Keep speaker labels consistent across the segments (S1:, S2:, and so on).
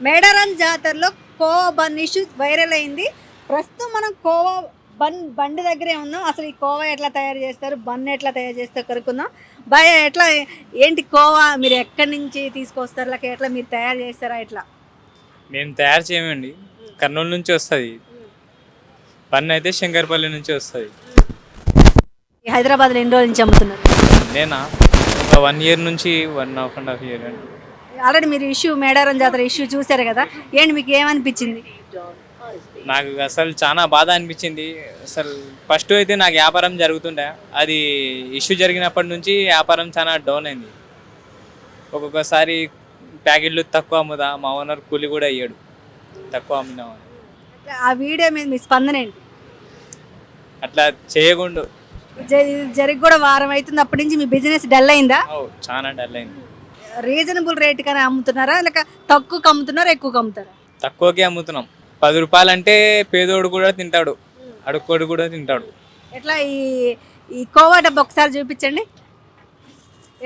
S1: మేడారం జాతరలో khoa bun issue viral అయింది. ప్రస్తుతం మనం కోవా బండి దగ్గరే ఉన్నాం. అసలు ఈ కోవా ఎట్లా తయారు చేస్తారు, బన్ ఎట్లా తయారు చేస్తారు కనుక్కుందాం. భయ ఎట్లా, ఏంటి కోవా మీరు ఎక్కడి నుంచి తీసుకొస్తారు, లేక ఎట్లా మీరు తయారు చేస్తారా? ఎట్లా?
S2: మేము తయారు చేయమండి. కర్నూలు నుంచి వస్తుంది. పన్ను అయితే శంకర్పల్లి నుంచి వస్తుంది.
S1: హైదరాబాద్లో ఎన్ని రోజుల నుంచి అమ్ముతున్నారు?
S2: నేనా ఒక 1 year నుంచి 1.5 year అండి.
S1: ఆల్రెడీ మీరు మేడారం జాతర ఇష్యూ చూశారు కదా, ఏంటి మీకు ఏమనిపించింది?
S2: నాకు అసలు చాలా బాధ అనిపించింది. అసలు ఫస్ట్ అయితే నాకు వ్యాపారం జరుగుతుండే, అది ఇష్యూ జరిగినప్పటి నుంచి వ్యాపారం చాలా డౌన్ అయింది. ఒక్కొక్కసారి ప్యాకెట్లు తక్కువ అమ్ముదా, మా ఓనర్ కూలి కూడా అయ్యాడు తక్కువ అమ్మినామని.
S1: ఆ వీడియో మీద మీ స్పందన ఏంటి?
S2: అట్లా చేయకుండా
S1: జరిగి కూడా వారం అవుతుంది, అప్పటి నుంచి మీ బిజినెస్ డల్ అయిందా?
S2: చాలా డల్ అయింది.
S1: రీజనబుల్ రేట్ కానీ అమ్ముతున్నారా, లేక తక్కువకి అమ్ముతున్నారా, ఎక్కువకి అమ్ముతారా?
S2: తక్కువకే అమ్ముతున్నాం. 10 రూపాయలు అంటే పేదోడు కూడా తింటాడు, అడుక్కోడు కూడా తింటాడు.
S1: ఎట్లా ఈ ఈ కోవా డబ్బా ఒకసారి చూపించండి.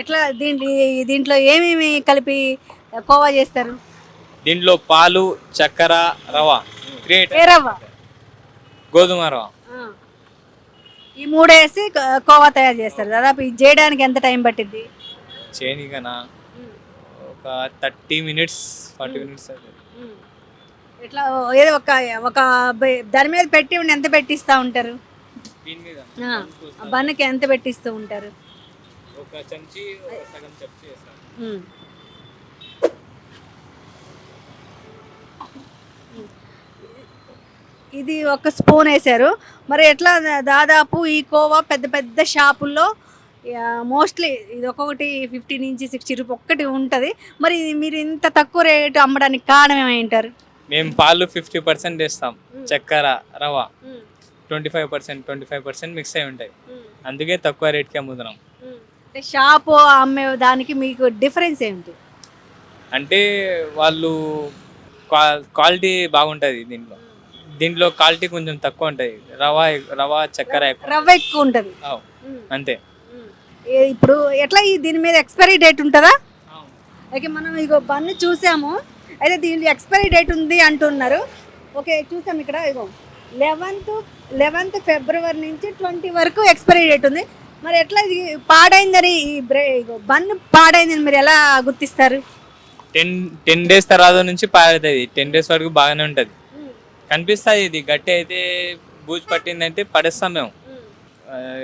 S1: ఎట్లా దీంట్లో ఏమేమి కలిపి కోవా చేస్తారు?
S2: దీంట్లో పాలు, చక్కెర, రవ,
S1: ఏ రవ్వ?
S2: గోధుమ రవ,
S1: ఈ మూడు వేసి కోవా తయారు చేస్తారు. దాదాపు ఇది చేయడానికి ఎంత టైం పట్టింది?
S2: చేయనికనా ఒక 30 minutes 40 minutes అవుతుంది.
S1: ఇట్లా ఏదో ఒక ఒక దాని మీద పెట్టి ఉండి ఎంత పెట్టిస్తూ ఉంటారు?
S2: దీని మీద
S1: బన్నుకి ఎంత పెట్టిస్తూ ఉంటారు?
S2: ఒక చెంచా సగం చెంచా వేస్తాను.
S1: ఇది ఒక స్పూన్ వేసారు. మరి ఎట్లా దాదాపు ఈ కోవా పెద్ద పెద్ద షాపుల్లో మోస్ట్లీ ఇది ఒక్కొక్కటి 50 నుంచి 60 రూపీ ఒక్కటి ఉంటుంది. మరి మీరు ఇంత తక్కువ రేటు అమ్మడానికి కారణం ఏమంటారు?
S2: మేము పాలు 50% వేస్తాం, చక్కెర, రవ 25% మిక్స్ అయి ఉంటాయి. అందుకే తక్కువ రేట్కి అమ్ముతున్నాం.
S1: అంటే షాపు అమ్మే దానికి మీకు డిఫరెన్స్ ఏంటి?
S2: అంటే వాళ్ళు క్వాలిటీ బాగుంటుంది. దీంట్లో క్వాలిటీ కొంచెం తక్కువ ఉంటుంది. రవ చక్కెర
S1: రవ్వ ఎక్కువ ఉంటుంది
S2: అంతే.
S1: ఇప్పుడు ఎట్లా దీని మీద ఎక్స్పైరీ డేట్ ఉంటుందా? అయితే మనం ఇగో బన్ను చూసాము, అయితే దీని ఎక్స్పైరీ డేట్ ఉంది అంటున్నారు. ఓకే, చూసాం ఇక్కడ. ఇగో 11th ఫిబ్రవరి నుంచి 20 వరకు ఎక్స్పైరీ డేట్ ఉంది. మరి ఎట్లా ఇది పాడైందని, బన్ను పాడైందని మీరు ఎలా గుర్తిస్తారు?
S2: 10 days తర్వాత నుంచి పాడవుతుంది. 10 days వరకు బాగానే ఉంటుంది, కనిపిస్తుంది. ఇది గట్టి అయితే బూజు పట్టిందంటే పడేస్తాం మేము.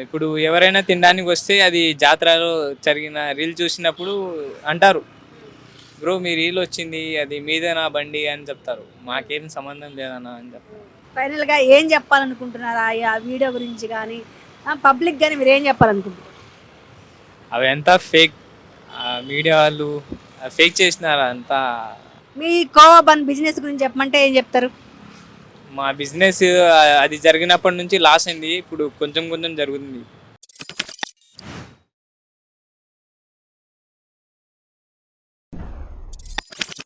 S2: ఇప్పుడు ఎవరైనా తినడానికి వస్తే అది జాతరలో జరిగిన రీల్ చూసినప్పుడు అంటారు, బ్రో మీ రీల్ వచ్చింది, అది మీదేనా బండి అని చెప్తారు. మాకేం సంబంధం లేదన్నా అని చెప్తారు.
S1: ఫైనల్గా ఏం చెప్పాలనుకుంటున్నారా ఆ వీడియో గురించి కానీ, పబ్లిక్ కానీ మీరు ఏం చెప్పాలనుకుంటున్నారు?
S2: అవి అంతా ఫేక్, మీడియా వాళ్ళు ఫేక్ చేసినారు అంతా.
S1: మీ కోవా బన్ బిజినెస్ గురించి చెప్పమంటే ఏం చెప్తారు?
S2: మా బిజినెస్ అది జరిగినప్పటి నుంచి లాస్ అయింది, ఇప్పుడు కొంచెం కొంచెం జరుగుతుంది.